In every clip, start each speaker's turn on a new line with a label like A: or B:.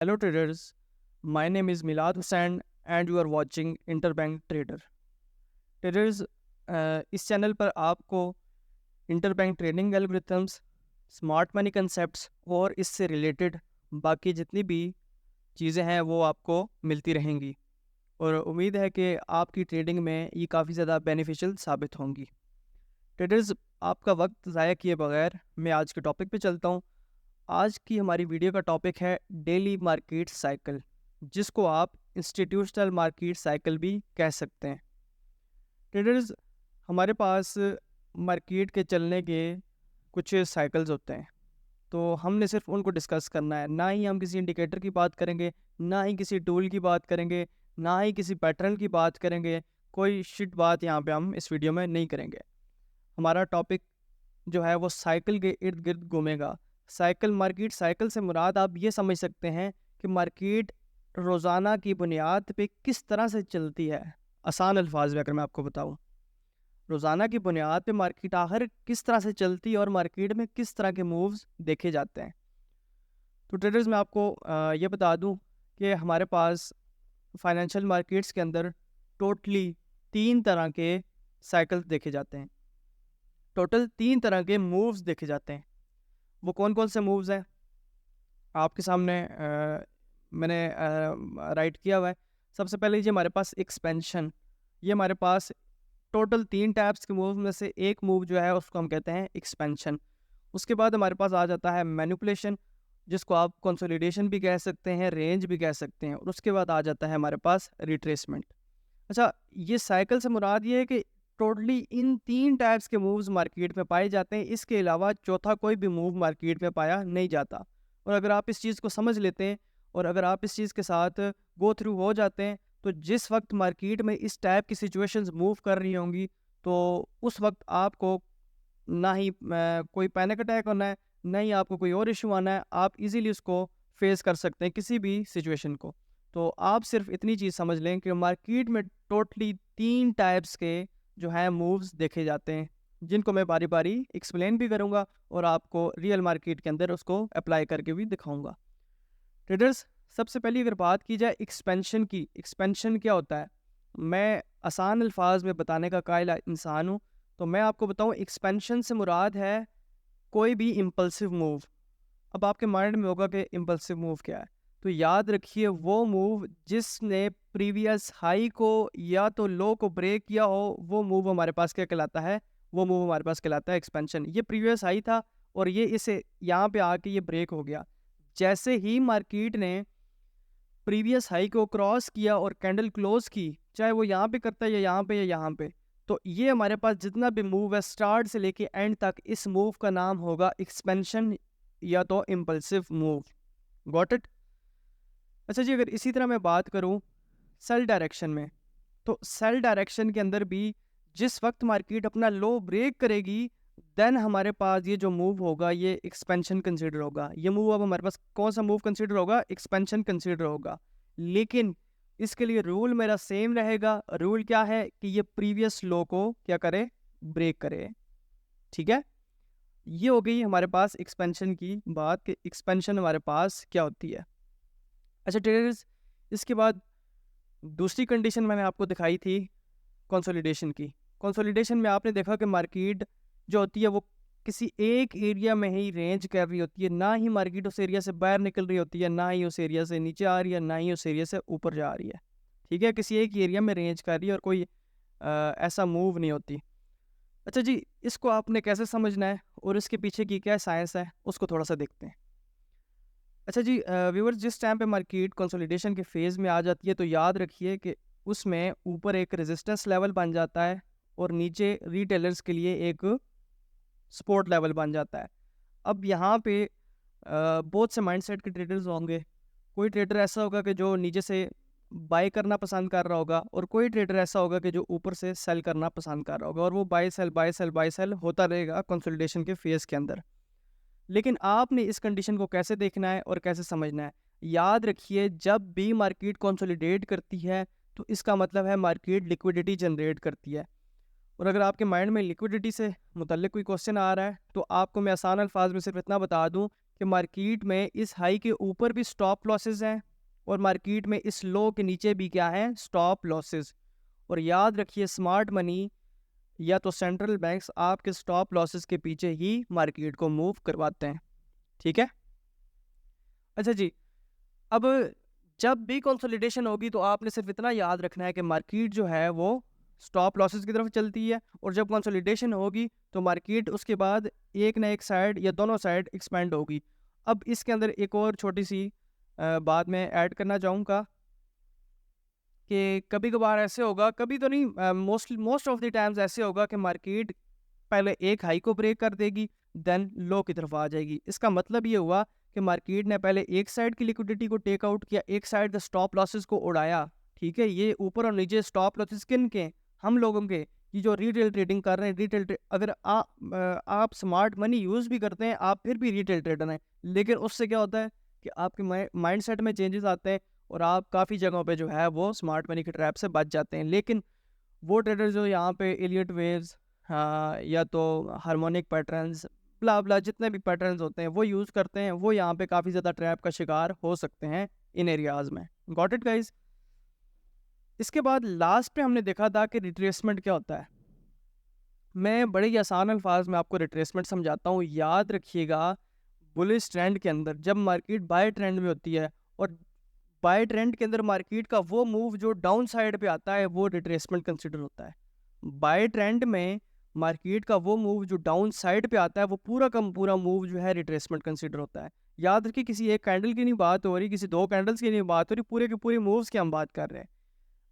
A: Hello traders, my name is Milad Hussain and you are watching Interbank Trader. Traders, इस channel पर आपको interbank trading algorithms, smart money concepts और इससे related बाकी जितनी भी चीज़ें हैं वो आपको मिलती रहेंगी और उम्मीद है कि आपकी ट्रेडिंग में ये काफ़ी ज़्यादा बेनिफिशियल साबित होंगी। ट्रेडर्स, आपका वक्त ज़ाया किए बगैर मैं आज के टॉपिक पे चलता हूँ। आज की हमारी वीडियो का टॉपिक है डेली मार्केट साइकिल, जिसको आप इंस्टीट्यूशनल मार्केट साइकिल भी कह सकते हैं। ट्रेडर्स, हमारे पास मार्केट के चलने के कुछ साइकिल्स होते हैं, तो हमने सिर्फ उनको डिस्कस करना है। ना ही हम किसी इंडिकेटर की बात करेंगे, ना ही किसी टूल की बात करेंगे, ना ही किसी पैटर्न की बात करेंगे। कोई शिट बात यहाँ पे हम इस वीडियो में नहीं करेंगे। हमारा टॉपिक जो है वो साइकिल के इर्द गिर्द घूमेगा। साइकिल, मार्केट साइकिल से मुराद आप ये समझ सकते हैं कि मार्केट रोज़ाना की बुनियाद पे किस तरह से चलती है। आसान अल्फाज में अगर मैं आपको बताऊं, रोज़ाना की बुनियाद पे मार्केट आखिर किस तरह से चलती है और मार्केट में किस तरह के मूव्स देखे जाते हैं। तो ट्रेडर्स, मैं आपको ये बता दूं कि हमारे पास फाइनेंशियल मार्केट्स के अंदर टोटली 3 तरह के साइकिल्स देखे जाते हैं। टोटल 3 तरह के मूव्स देखे जाते हैं। वो कौन कौन से मूव्स हैं आपके सामने मैंने राइट किया हुआ है। सबसे पहले ये हमारे पास एक्सपेंशन। ये हमारे पास टोटल 3 टाइप्स के मूव में से एक मूव जो है उसको हम कहते हैं एक्सपेंशन। उसके बाद हमारे पास आ जाता है मैनिपुलेशन, जिसको आप कंसोलिडेशन भी कह सकते हैं, रेंज भी कह सकते हैं। और उसके बाद आ जाता है हमारे पास रिट्रेसमेंट। अच्छा, ये साइकिल से मुराद ये है कि टोटली इन 3 टाइप्स के मूव्स मार्केट में पाए जाते हैं। इसके अलावा चौथा कोई भी मूव मार्केट में पाया नहीं जाता। और अगर आप इस चीज़ को समझ लेते हैं और अगर आप इस चीज़ के साथ गो थ्रू हो जाते हैं, तो जिस वक्त मार्केट में इस टाइप की सिचुएशंस मूव कर रही होंगी, तो उस वक्त आपको ना ही कोई पैनिक अटैक होना है, ना ही आपको कोई और इशू आना है। आप इजीली उसको फेस कर सकते हैं, किसी भी सिचुएशन को। तो आप सिर्फ इतनी चीज़ समझ लें कि मार्केट में टोटली 3 टाइप्स के जो है मूव्स देखे जाते हैं, जिनको मैं बारी बारी एक्सप्लेन भी करूंगा और आपको रियल मार्केट के अंदर उसको अप्लाई करके भी दिखाऊंगा। ट्रेडर्स, सबसे पहले अगर बात की जाए एक्सपेंशन की, एक्सपेंशन क्या होता है, मैं आसान अल्फाज में बताने का कायल इंसान हूँ। तो मैं आपको बताऊँ, एक्सपेंशन से मुराद है कोई भी इम्पल्सिव मूव। अब आपके माइंड में होगा कि इम्पल्सिव मूव क्या है, तो याद रखिए वो मूव जिसने प्रीवियस हाई को या तो लो को ब्रेक किया हो, वो मूव हमारे पास क्या कहलाता है, वो मूव हमारे पास कहलाता है एक्सपेंशन। ये प्रीवियस हाई था और ये इसे यहाँ पे आके ये ब्रेक हो गया। जैसे ही मार्केट ने प्रीवियस हाई को क्रॉस किया और कैंडल क्लोज की, चाहे वो यहाँ पे करता है या यहाँ पे या यहाँ पे, तो ये हमारे पास जितना भी मूव है स्टार्ट से लेके एंड तक, इस मूव का नाम होगा एक्सपेंशन या तो इम्पल्सिव मूव। Got it? अच्छा जी, अगर इसी तरह मैं बात करूं सेल डायरेक्शन में, तो सेल डायरेक्शन के अंदर भी जिस वक्त मार्केट अपना लो ब्रेक करेगी, देन हमारे पास ये जो मूव होगा ये एक्सपेंशन कंसीडर होगा। ये मूव अब हमारे पास कौन सा मूव कंसीडर होगा? एक्सपेंशन कंसीडर होगा। लेकिन इसके लिए रूल मेरा सेम रहेगा। रूल क्या है कि ये प्रीवियस लो को क्या करे? ब्रेक करे। ठीक है, ये हो गई हमारे पास एक्सपेंशन की बात कि एक्सपेंशन हमारे पास क्या होती है। अच्छा ट्रेडर्स, इसके बाद दूसरी कंडीशन मैंने आपको दिखाई थी कंसोलिडेशन की। कंसोलिडेशन में आपने देखा कि मार्केट जो होती है वो किसी एक एरिया में ही रेंज कर रही होती है। ना ही मार्केट उस एरिया से बाहर निकल रही होती है, ना ही उस एरिया से नीचे आ रही है, ना ही उस एरिया से ऊपर जा रही है। ठीक है, किसी एक एरिया में रेंज कर रही है और कोई ऐसा मूव नहीं होती। अच्छा जी, इसको आपने कैसे समझना है और इसके पीछे की क्या साइंस है, उसको थोड़ा सा देखते हैं। अच्छा जी व्यूअर्स, जिस टाइम पे मार्केट कंसोलिडेशन के फेज़ में आ जाती है, तो याद रखिए कि उसमें ऊपर एक रेजिस्टेंस लेवल बन जाता है और नीचे रिटेलर्स के लिए एक सपोर्ट लेवल बन जाता है। अब यहाँ पे बहुत से माइंडसेट के ट्रेडर्स होंगे। कोई ट्रेडर ऐसा होगा कि जो नीचे से बाय करना पसंद कर रहा होगा और कोई ट्रेडर ऐसा होगा कि जो ऊपर से सेल करना पसंद कर रहा होगा, और वो buy sell buy sell buy sell होता रहेगा कंसोलिडेशन के फेज़ के अंदर। लेकिन आपने इस कंडीशन को कैसे देखना है और कैसे समझना है? याद रखिए, जब भी मार्केट कंसोलिडेट करती है तो इसका मतलब है मार्केट लिक्विडिटी जनरेट करती है। और अगर आपके माइंड में लिक्विडिटी से मुतल्लिक कोई क्वेश्चन आ रहा है, तो आपको मैं आसान अल्फाज में सिर्फ इतना बता दूं कि मार्केट में इस हाई के ऊपर भी स्टॉप लॉसेस हैं और मार्केट में इस लो के नीचे भी क्या हैं, स्टॉप लॉसेस। और याद रखिए स्मार्ट मनी या तो सेंट्रल बैंक्स आपके स्टॉप लॉसेस के पीछे ही मार्केट को मूव करवाते हैं। ठीक है, अच्छा जी। अब जब भी कंसोलिडेशन होगी तो आपने सिर्फ इतना याद रखना है कि मार्केट जो है वो स्टॉप लॉसेस की तरफ चलती है, और जब कंसोलिडेशन होगी तो मार्केट उसके बाद एक ना एक साइड या दोनों साइड एक्सपेंड होगी। अब इसके अंदर एक और छोटी सी बात मैं ऐड करना चाहूँगा कि कभी कभार ऐसे होगा, कभी तो नहीं, मोस्ट ऑफ द टाइम्स ऐसे होगा कि मार्केट पहले एक हाई को ब्रेक कर देगी, देन लो की तरफ आ जाएगी। इसका मतलब ये हुआ कि मार्केट ने पहले एक साइड की लिक्विडिटी को टेक आउट किया, एक साइड द स्टॉप लॉसेस को उड़ाया। ठीक है, ये ऊपर और नीचे स्टॉप लॉसेस किन के, हम लोगों के, ये जो रिटेल ट्रेडिंग कर रहे हैं। अगर आप स्मार्ट मनी यूज़ भी करते हैं, आप फिर भी रिटेल ट्रेडर हैं, लेकिन उससे क्या होता है कि आपके माइंड सेट में चेंजेस आते हैं और आप काफ़ी जगहों पे जो है वो स्मार्ट मनी के ट्रैप से बच जाते हैं। लेकिन वो ट्रेडर जो यहाँ पे एलियट वेव्स, हाँ, या तो हार्मोनिक पैटर्न्स, ब्ला ब्ला जितने भी पैटर्न्स होते हैं वो यूज़ करते हैं, वो यहाँ पे काफ़ी ज़्यादा ट्रैप का शिकार हो सकते हैं इन एरियाज़ में। Got it guys. इसके बाद लास्ट पे हमने देखा था कि रिट्रेसमेंट क्या होता है। मैं बड़े ही आसान अल्फाज में आपको रिट्रेसमेंट समझाता हूँ। याद रखिएगा, बुलिश ट्रेंड के अंदर जब मार्केट बाय ट्रेंड में होती है और बाय ट्रेंड के अंदर मार्केट का वो मूव जो डाउन साइड पे आता है वो रिट्रेसमेंट कंसिडर होता है। बाय ट्रेंड में मार्केट का वो मूव जो डाउन साइड पे आता है वो पूरा का पूरा मूव जो है रिट्रेसमेंट कंसिडर होता है। याद रखिए, किसी एक कैंडल की नहीं बात हो रही, किसी दो कैंडल्स की नहीं बात हो रही, पूरे के पूरे मूव्स की हम बात कर रहे हैं।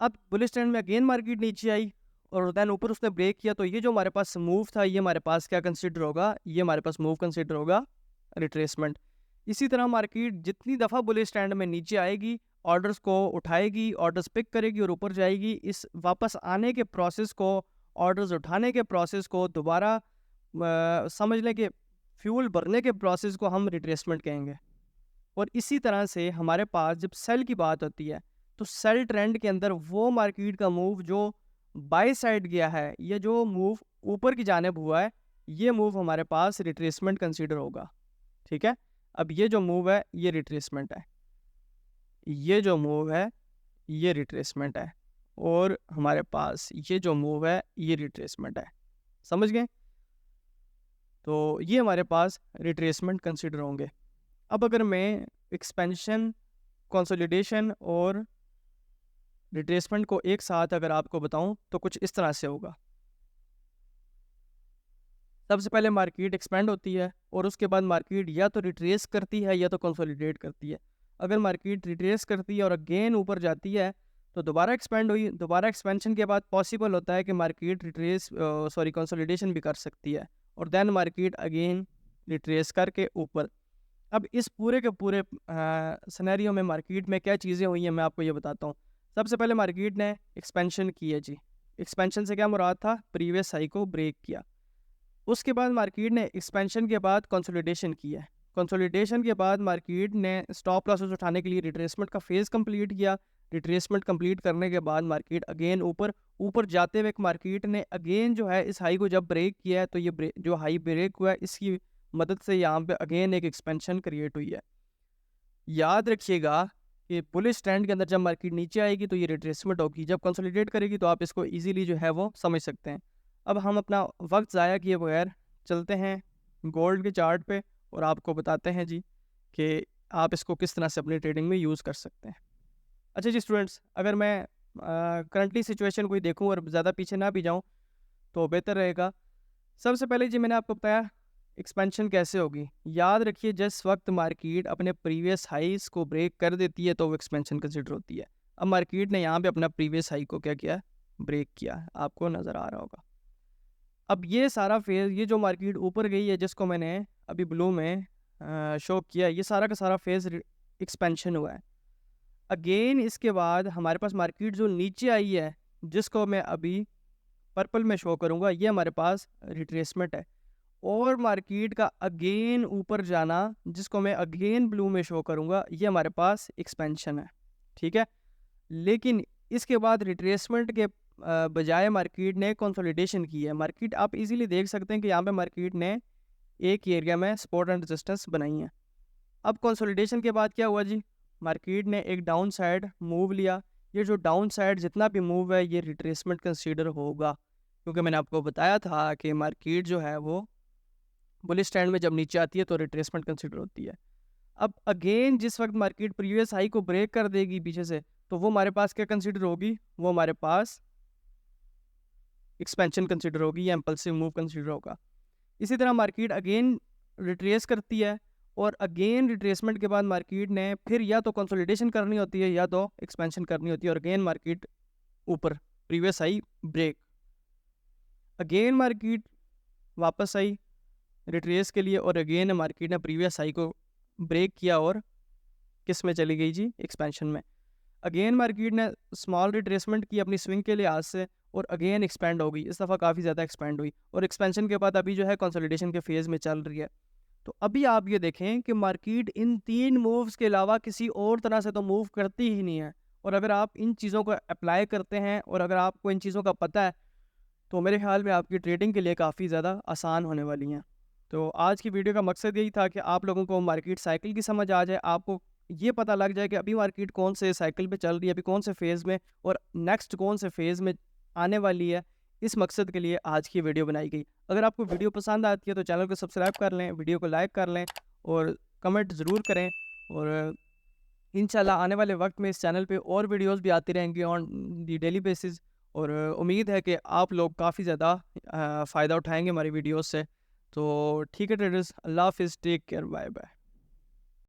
A: अब बुलिश ट्रेंड में अगेन मार्केट नीचे आई और देन ऊपर उसने ब्रेक किया, तो ये जो हमारे पास मूव था ये हमारे पास क्या कंसिडर होगा, ये हमारे पास मूव कंसिडर होगा रिट्रेसमेंट। इसी तरह मार्केट जितनी दफ़ा बुलिश ट्रेंड में नीचे आएगी, ऑर्डर्स को उठाएगी, ऑर्डर्स पिक करेगी और ऊपर जाएगी, इस वापस आने के प्रोसेस को, ऑर्डर्स उठाने के प्रोसेस को, दोबारा समझ लें कि फ्यूल भरने के प्रोसेस को हम रिट्रेसमेंट कहेंगे। और इसी तरह से हमारे पास जब सेल की बात होती है तो सेल ट्रेंड के अंदर वो मार्केट का मूव जो बाय साइड गया है, ये जो मूव ऊपर की जानिब हुआ है, ये मूव हमारे पास रिट्रेसमेंट कंसीडर होगा। ठीक है, अब ये जो मूव है ये रिट्रेसमेंट है, ये जो मूव है ये रिट्रेसमेंट है, और हमारे पास ये जो मूव है ये रिट्रेसमेंट है। समझ गए? तो ये हमारे पास रिट्रेसमेंट कंसीडर होंगे। अब अगर मैं एक्सपेंशन, कंसोलिडेशन और रिट्रेसमेंट को एक साथ अगर आपको बताऊं तो कुछ इस तरह से होगा। सबसे पहले मार्केट एक्सपेंड होती है और उसके बाद मार्केट या तो रिट्रेस करती है या तो कंसोलिडेट करती है। अगर मार्केट रिट्रेस करती है और अगेन ऊपर जाती है तो दोबारा एक्सपेंड हुई, दोबारा एक्सपेंशन के बाद पॉसिबल होता है कि मार्केट कंसोलिडेशन भी कर सकती है और देन मार्केट अगेन रिट्रेस करके ऊपर। अब इस पूरे के पूरे सिनेरियो में मार्केट में क्या चीज़ें हुई हैं मैं आपको ये बताता हूँ। सबसे पहले मार्केट ने एक्सपेंशन की है जी। एक्सपेंशन से क्या मुराद था, प्रीवियस हाई को ब्रेक किया। उसके बाद मार्केट ने एक्सपेंशन के बाद कंसोलिडेशन किया है। कंसोलिडेशन के बाद मार्केट ने स्टॉप लॉसेस उठाने के लिए रिट्रेसमेंट का फेज़ कंप्लीट किया। रिट्रेसमेंट कंप्लीट करने के बाद मार्केट अगेन ऊपर जाते हुए मार्केट ने अगेन जो है इस हाई को जब ब्रेक किया है तो ये जो हाई ब्रेक हुआ है इसकी मदद से यहाँ पे अगेन एक एक्सपेंशन क्रिएट हुई है। याद रखिएगा कि बुलिश ट्रेंड के अंदर जब मार्केट नीचे आएगी तो ये रिट्रेसमेंट होगी, जब कंसोलिडेट करेगी तो आप इसको इजीली जो है वो समझ सकते हैं। अब हम अपना वक्त ज़ाया किए बगैर चलते हैं गोल्ड के चार्ट पे और आपको बताते हैं जी कि आप इसको किस तरह से अपनी ट्रेडिंग में यूज़ कर सकते हैं। अच्छा जी स्टूडेंट्स, अगर मैं करंटली सिचुएशन कोई देखूँ और ज़्यादा पीछे ना भी जाऊँ तो बेहतर रहेगा। सबसे पहले जी मैंने आपको बताया एक्सपेंशन कैसे होगी। याद रखिए, जिस वक्त मार्केट अपने प्रीवियस हाईज को ब्रेक कर देती है तो वो एक्सपेंशन कंसिडर होती है। अब मार्केट ने यहाँ पे अपना प्रीवियस हाई को क्या किया, ब्रेक किया, आपको नज़र आ रहा होगा। अब ये सारा फेज़, ये जो मार्केट ऊपर गई है जिसको मैंने अभी ब्लू में शो किया, ये सारा का सारा फेज़ एक्सपेंशन हुआ है। अगेन इसके बाद हमारे पास मार्केट जो नीचे आई है जिसको मैं अभी पर्पल में शो करूँगा, ये हमारे पास रिट्रेसमेंट है। और मार्केट का अगेन ऊपर जाना जिसको मैं अगेन ब्लू में शो करूँगा, ये हमारे पास एक्सपेंशन है। ठीक है, लेकिन इसके बाद रिट्रेसमेंट के बजाय मार्केट ने कंसोलिडेशन की है। मार्केट आप इजीली देख सकते हैं कि यहाँ पे मार्केट ने एक एरिया में सपोर्ट एंड रेजिस्टेंस बनाई है। अब कंसोलिडेशन के बाद क्या हुआ जी, मार्केट ने एक डाउन साइड मूव लिया। ये जो डाउन साइड जितना भी मूव है ये रिट्रेसमेंट कंसीडर होगा, क्योंकि मैंने आपको बताया था कि मार्केट जो है वो बुलिश ट्रेंड में जब नीचे आती है तो रिट्रेसमेंट कंसीडर होती है। अब अगेन जिस वक्त मार्केट प्रीवियस हाई को ब्रेक कर देगी पीछे से, तो वो हमारे पास क्या कंसीडर होगी, वो हमारे पास एक्सपेंशन कंसीडर होगी या इम्पल्सिव मूव कंसीडर होगा। इसी तरह मार्केट अगेन रिट्रेस करती है और अगेन रिट्रेसमेंट के बाद मार्केट ने फिर या तो कंसोलिडेशन करनी होती है या तो एक्सपेंशन करनी होती है, और अगेन मार्केट ऊपर previous high break, again market वापस आई रिट्रेस के लिए और अगेन मार्केट ने प्रीवियस हाई को ब्रेक किया और किस में चली गई जी, एक्सपेंशन में। अगेन मार्केट ने स्मॉल रिट्रेसमेंट की अपनी स्विंग के लिहाज से और अगेन एक्सपेंड हो गई, इस दफ़ा काफ़ी ज़्यादा एक्सपेंड हुई और एक्सपेंशन के बाद अभी जो है कंसोलिडेशन के फेज़ में चल रही है। तो अभी आप ये देखें कि मार्केट इन 3 मूव्स के अलावा किसी और तरह से तो मूव करती ही नहीं है, और अगर आप इन चीज़ों को अप्लाई करते हैं और अगर आपको इन चीज़ों का पता है तो मेरे ख्याल में आपकी ट्रेडिंग के लिए काफ़ी ज़्यादा आसान होने वाली हैं। तो आज की वीडियो का मकसद यही था कि आप लोगों को मार्केट साइकिल की समझ आ जाए, आपको ये पता लग जाए कि अभी मार्केट कौन से साइकिल पे चल रही है, अभी कौन से फेज़ में और नेक्स्ट कौन से फेज़ में आने वाली है। इस मकसद के लिए आज की वीडियो बनाई गई। अगर आपको वीडियो पसंद आती है तो चैनल को सब्सक्राइब कर लें, वीडियो को लाइक कर लें और कमेंट ज़रूर करें। और इंशाल्लाह आने वाले वक्त में इस चैनल पे और वीडियोस भी आती रहेंगी ऑन दी डेली बेसिस, और उम्मीद है कि आप लोग काफ़ी ज़्यादा फ़ायदा उठाएंगे हमारी वीडियोस से। तो ठीक है ट्रेडर्स, अल्लाह हाफ़िज़, टेक केयर, बाय बाय।